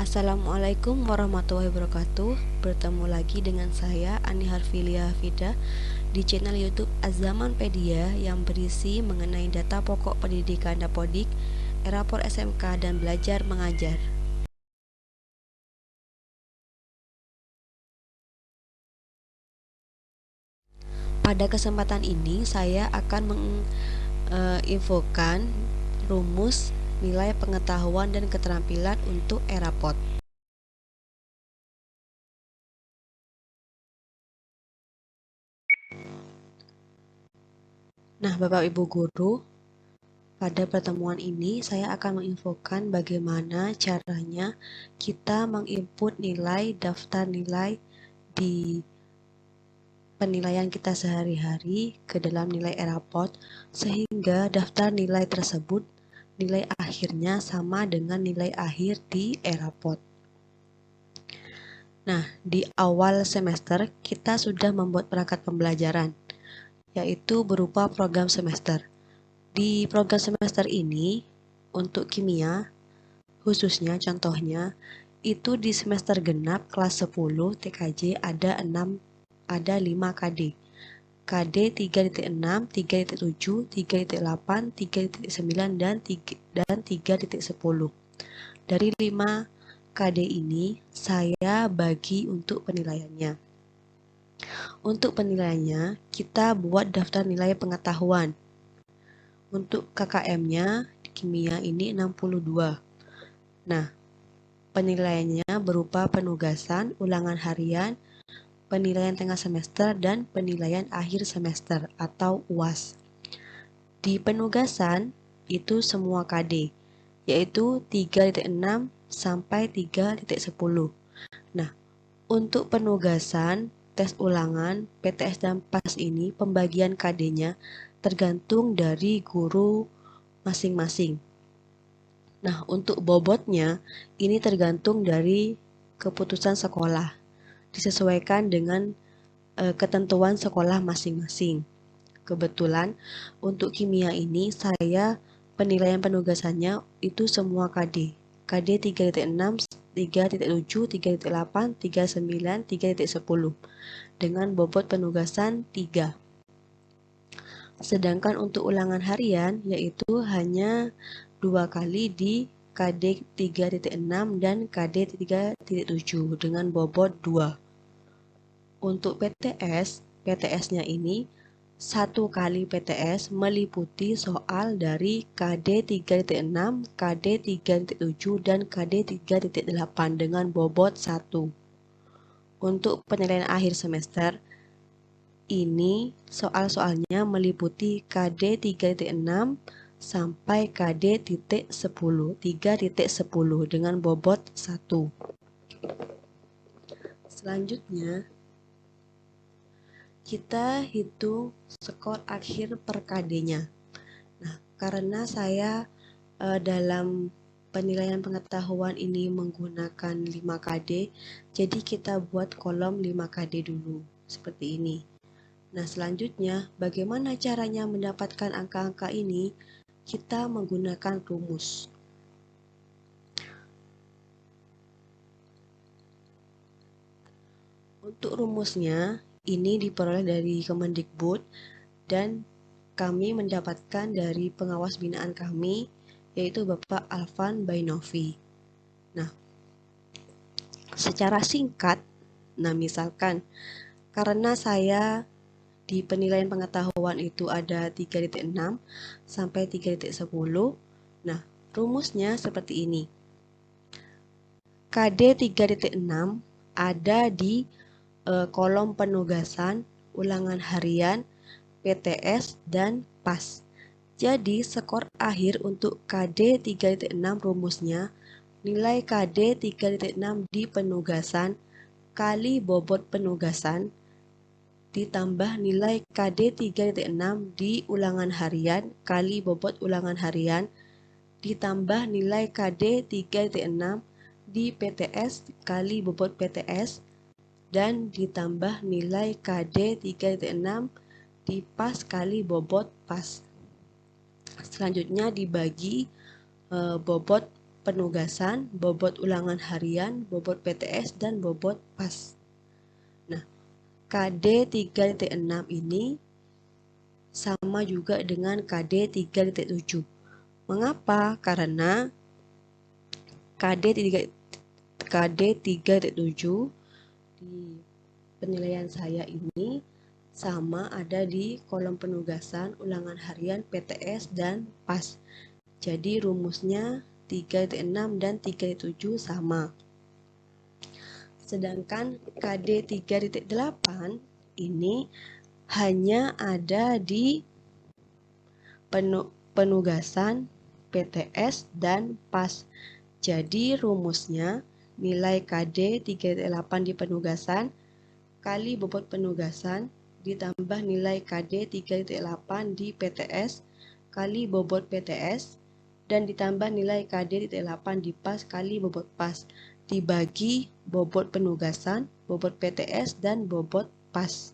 Assalamualaikum warahmatullahi wabarakatuh. Bertemu lagi dengan saya Ani Harfilia Hafida di channel YouTube Azamanpedia yang berisi mengenai data pokok pendidikan Dapodik, Rapor SMK dan belajar mengajar. Pada kesempatan ini saya akan menginfokan rumus nilai pengetahuan dan keterampilan untuk Erapot. Nah, Bapak Ibu Guru, pada pertemuan ini saya akan menginfokan bagaimana caranya kita menginput nilai daftar nilai di penilaian kita sehari-hari ke dalam nilai Erapot sehingga daftar nilai tersebut nilai akhirnya sama dengan nilai akhir di Erapot. Nah, di awal semester kita sudah membuat perangkat pembelajaran, yaitu berupa program semester. Di program semester ini, untuk kimia, khususnya contohnya, itu di semester genap kelas 10 TKJ ada 5 KD. KD 3.6, 3.7, 3.8, 3.9, dan 3.10. Dari 5 KD ini, saya bagi untuk penilaiannya. Untuk penilaiannya, kita buat daftar nilai pengetahuan. Untuk KKM-nya, kimia ini 62. Nah, penilaiannya berupa penugasan, ulangan harian, penilaian tengah semester, dan penilaian akhir semester atau UAS. Di penugasan, itu semua KD, yaitu 3.6 sampai 3.10. Nah, untuk penugasan, tes ulangan, PTS dan PAS ini pembagian KD-nya tergantung dari guru masing-masing. Nah, untuk bobotnya ini tergantung dari keputusan sekolah, disesuaikan dengan ketentuan sekolah masing-masing. Kebetulan untuk kimia ini saya penilaian penugasannya itu semua KD. KD 3.6, 3.7, 3.8, 3.9, 3.10 dengan bobot penugasan 3. Sedangkan untuk ulangan harian yaitu hanya 2 kali di KD 3.6 dan KD 3.7 dengan bobot 2. Untuk PTS-nya ini 1 kali PTS meliputi soal dari KD 3.6, KD 3.7, dan KD 3.8 dengan bobot 1. Untuk penilaian akhir semester, ini soal-soalnya meliputi KD 3.6 sampai KD 3.10 dengan bobot 1. Selanjutnya, kita hitung skor akhir per KD-nya. Nah, karena saya dalam penilaian pengetahuan ini menggunakan 5 KD, jadi kita buat kolom 5 KD dulu, seperti ini. Nah, selanjutnya, bagaimana caranya mendapatkan angka-angka ini? Kita menggunakan rumus. Untuk rumusnya, ini diperoleh dari Kemendikbud dan kami mendapatkan dari pengawas binaan kami, yaitu Bapak Alvan Bainovi. Nah, secara singkat, misalkan karena saya di penilaian pengetahuan itu ada 3.6 sampai 3.10. Nah, rumusnya seperti ini. KD 3.6 ada di kolom penugasan, ulangan harian, PTS, dan PAS. Jadi, skor akhir untuk KD 3.6 rumusnya nilai KD 3.6 di penugasan kali bobot penugasan ditambah nilai KD 3.6 di ulangan harian kali bobot ulangan harian ditambah nilai KD 3.6 di PTS kali bobot PTS dan ditambah nilai KD 3.6 di PAS kali bobot PAS. Selanjutnya dibagi bobot penugasan, bobot ulangan harian, bobot PTS, dan bobot PAS. Nah, KD 3.6 ini sama juga dengan KD 3.7. Mengapa? Karena KD 3.7 di penilaian saya ini sama ada di kolom penugasan, ulangan harian, PTS, dan PAS. Jadi rumusnya 3.6 dan 3.7 sama. Sedangkan KD 3.8 ini hanya ada di penugasan, PTS, dan PAS. Jadi rumusnya nilai KD 3.8 di penugasan kali bobot penugasan ditambah nilai KD 3.8 di PTS kali bobot PTS dan ditambah nilai KD 3.8 di PAS kali bobot PAS dibagi bobot penugasan, bobot PTS, dan bobot PAS.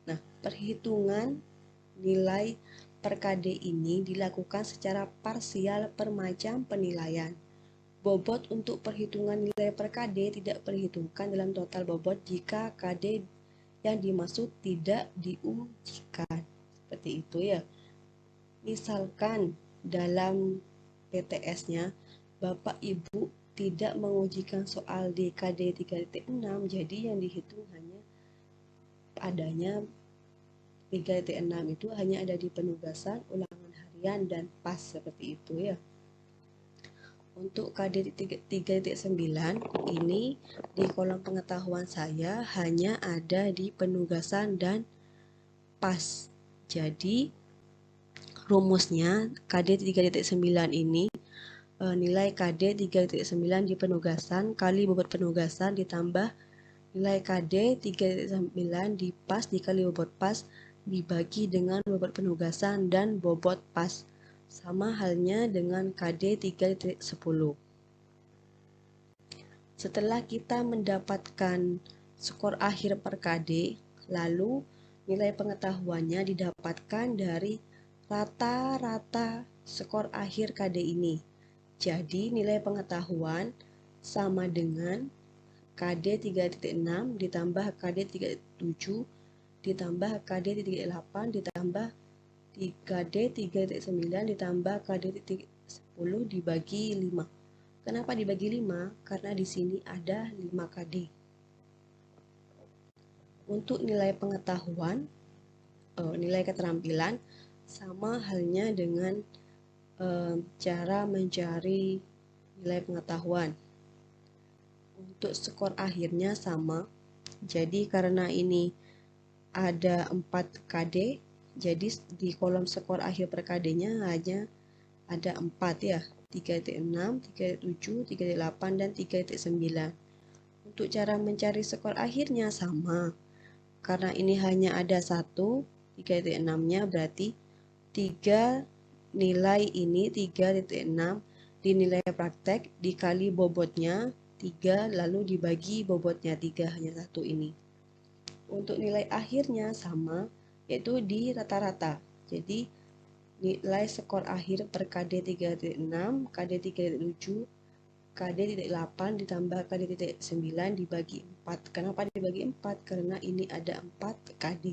Nah, perhitungan nilai per KD ini dilakukan secara parsial per macam penilaian. Bobot untuk perhitungan nilai per KD tidak perhitungkan dalam total bobot jika KD yang dimaksud tidak diujikan. Seperti itu ya. Misalkan dalam PTS-nya Bapak Ibu tidak mengujikan soal di KD 3.6, jadi yang dihitung hanya adanya 3.6 itu hanya ada di penugasan, ulangan harian, dan PAS seperti itu ya. Untuk KD 3.9 ini di kolom pengetahuan saya hanya ada di penugasan dan PAS. Jadi rumusnya KD 3.9 ini nilai KD 3.9 di penugasan kali bobot penugasan ditambah nilai KD 3.9 di PAS dikali bobot PAS dibagi dengan bobot penugasan dan bobot PAS. Sama halnya dengan KD 3.10. Setelah kita mendapatkan skor akhir per KD, lalu nilai pengetahuannya didapatkan dari rata-rata skor akhir KD ini. Jadi nilai pengetahuan sama dengan KD 3.6 ditambah KD 3.7 ditambah KD 3.8 ditambah KD 3.9 ditambah KD 10 dibagi 5. Kenapa dibagi 5? Karena di sini ada 5 KD. Untuk nilai pengetahuan, nilai keterampilan sama halnya dengan cara mencari nilai pengetahuan. Untuk skor akhirnya sama. Jadi karena ini ada 4 KD, jadi di kolom skor akhir per KD-nya hanya ada 4 ya, 3.6, 3.7, 3.8, dan 3.9. Untuk cara mencari skor akhirnya sama. Karena ini hanya ada 1, 3.6-nya berarti 3 nilai ini 3.6 dinilai praktek dikali bobotnya 3 lalu dibagi bobotnya 3 hanya 1 ini. Untuk nilai akhirnya sama, yaitu di rata-rata. Jadi nilai skor akhir per KD 3.6, KD 3.7, KD 3.8 ditambah KD 3.9 dibagi 4. Kenapa dibagi 4? Karena ini ada 4 KD.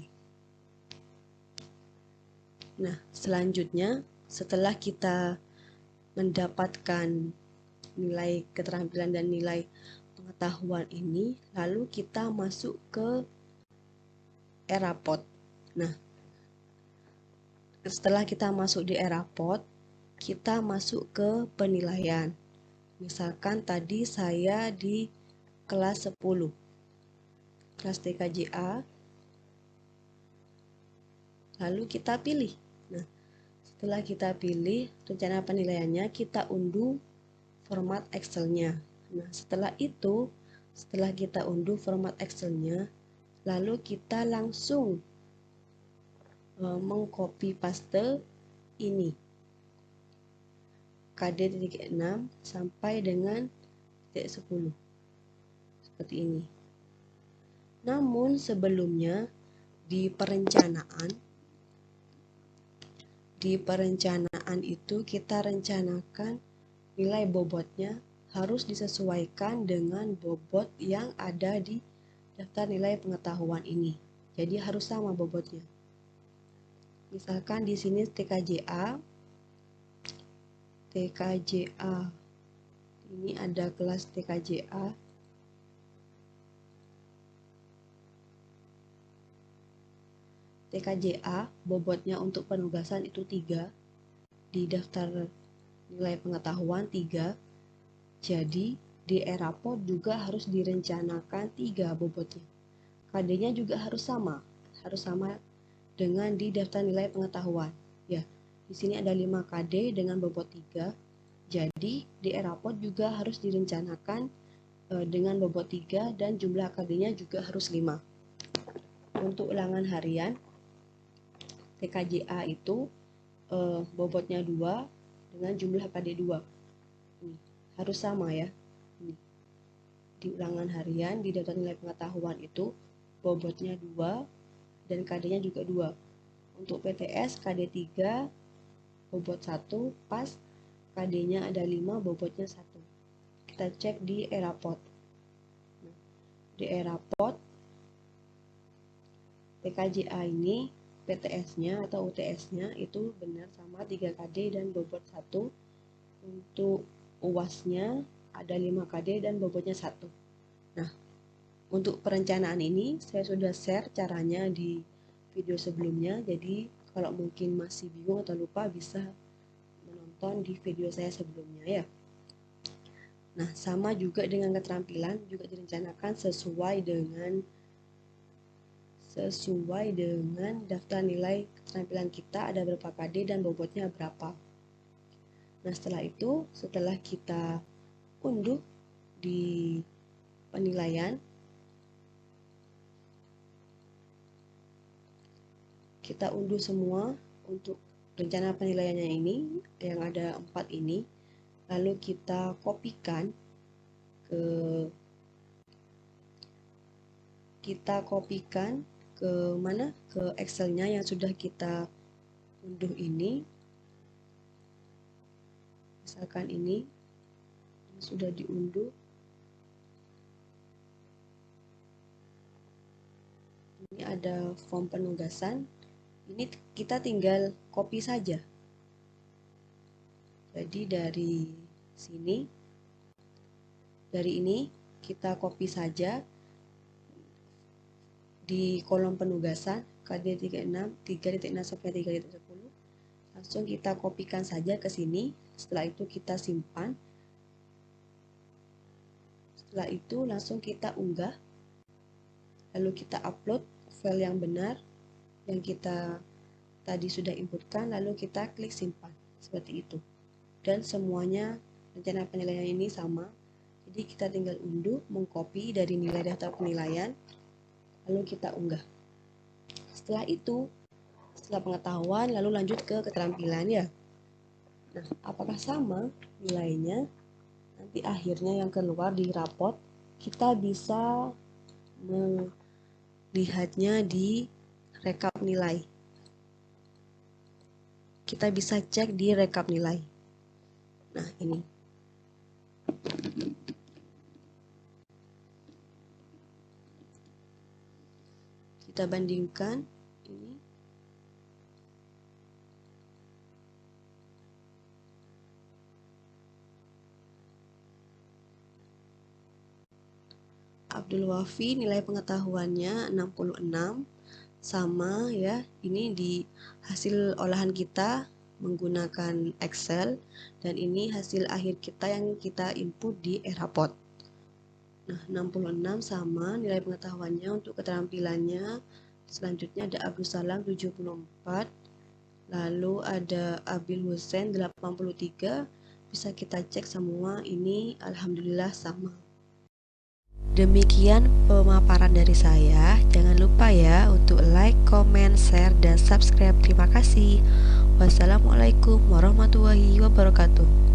Nah, selanjutnya setelah kita mendapatkan nilai keterampilan dan nilai pengetahuan ini, lalu kita masuk ke e-rapot. Nah, setelah kita masuk di e-rapot, kita masuk ke penilaian. Misalkan tadi saya di kelas 10, kelas TKJA, lalu kita pilih. Nah, setelah kita pilih rencana penilaiannya, kita unduh format Excel-nya. Nah, setelah itu, setelah kita unduh format Excel-nya, lalu kita langsung mengcopy paste ini KD 6 sampai dengan 10 seperti ini. Namun sebelumnya di perencanaan di perencanaan itu kita rencanakan nilai bobotnya harus disesuaikan dengan bobot yang ada di daftar nilai pengetahuan ini. Jadi harus sama bobotnya. Misalkan di sini TKJA ini ada kelas TKJA. TKJA bobotnya untuk penugasan itu 3, di daftar nilai pengetahuan 3. Jadi di e-raport juga harus direncanakan 3 bobotnya. KD-nya juga harus sama dengan di daftar nilai pengetahuan. Ya, di sini ada 5 KD dengan bobot 3. Jadi di e-raport juga harus direncanakan dengan bobot 3 dan jumlah KD-nya juga harus 5. Untuk ulangan harian TKJA itu bobotnya 2 dengan jumlah KD 2. Ini harus sama ya. Ini. Di ulangan harian di daftar nilai pengetahuan itu bobotnya 2 dan KD-nya juga 2. Untuk PTS KD 3 bobot 1 pas, KD-nya ada 5 bobotnya 1. Kita cek di e-raport. Di e-raport TKJA ini PTS-nya atau UTS-nya itu benar sama 3 KD dan bobot 1. Untuk UAS-nya ada 5 KD dan bobotnya 1. Nah, untuk perencanaan ini saya sudah share caranya di video sebelumnya. Jadi kalau mungkin masih bingung atau lupa bisa menonton di video saya sebelumnya ya. Nah, sama juga dengan keterampilan juga direncanakan sesuai dengan daftar nilai keterampilan kita ada berapa KD dan bobotnya berapa. Nah, setelah kita unduh di penilaian, kita unduh semua untuk rencana penilaiannya ini yang ada 4 ini, lalu kita kopikan ke mana? Ke Excel-nya yang sudah kita unduh ini. Misalkan ini sudah diunduh. Ini ada form penugasan. Ini kita tinggal copy saja. Jadi dari ini kita copy saja di kolom penugasan KD 3.6 sampai 3.10. Langsung kita kopikan saja ke sini. Setelah itu kita simpan. Setelah itu langsung kita unggah. Lalu kita upload file yang benar yang kita tadi sudah inputkan, lalu kita klik simpan. Seperti itu. Dan semuanya rencana penilaian ini sama. Jadi kita tinggal unduh, mengcopy dari nilai daftar penilaian, lalu kita unggah. Setelah itu, setelah pengetahuan, lalu lanjut ke keterampilan ya. Nah, apakah sama nilainya? Nanti akhirnya yang keluar di raport, kita bisa melihatnya di rekap nilai. Kita bisa cek di rekap nilai. Nah, ini. Kita bandingkan ini. Abdul Wafi nilai pengetahuannya 66 sama ya. Ini di hasil olahan kita menggunakan Excel dan ini hasil akhir kita yang kita input di e-raport. Nah, 66 sama nilai pengetahuannya. Untuk keterampilannya selanjutnya ada Abdul Salam 74, lalu ada Abil Hussein 83. Bisa kita cek semua ini alhamdulillah sama. Demikian pemaparan dari saya. Jangan lupa ya untuk like, comment, share, dan subscribe. Terima kasih. Wassalamualaikum warahmatullahi wabarakatuh.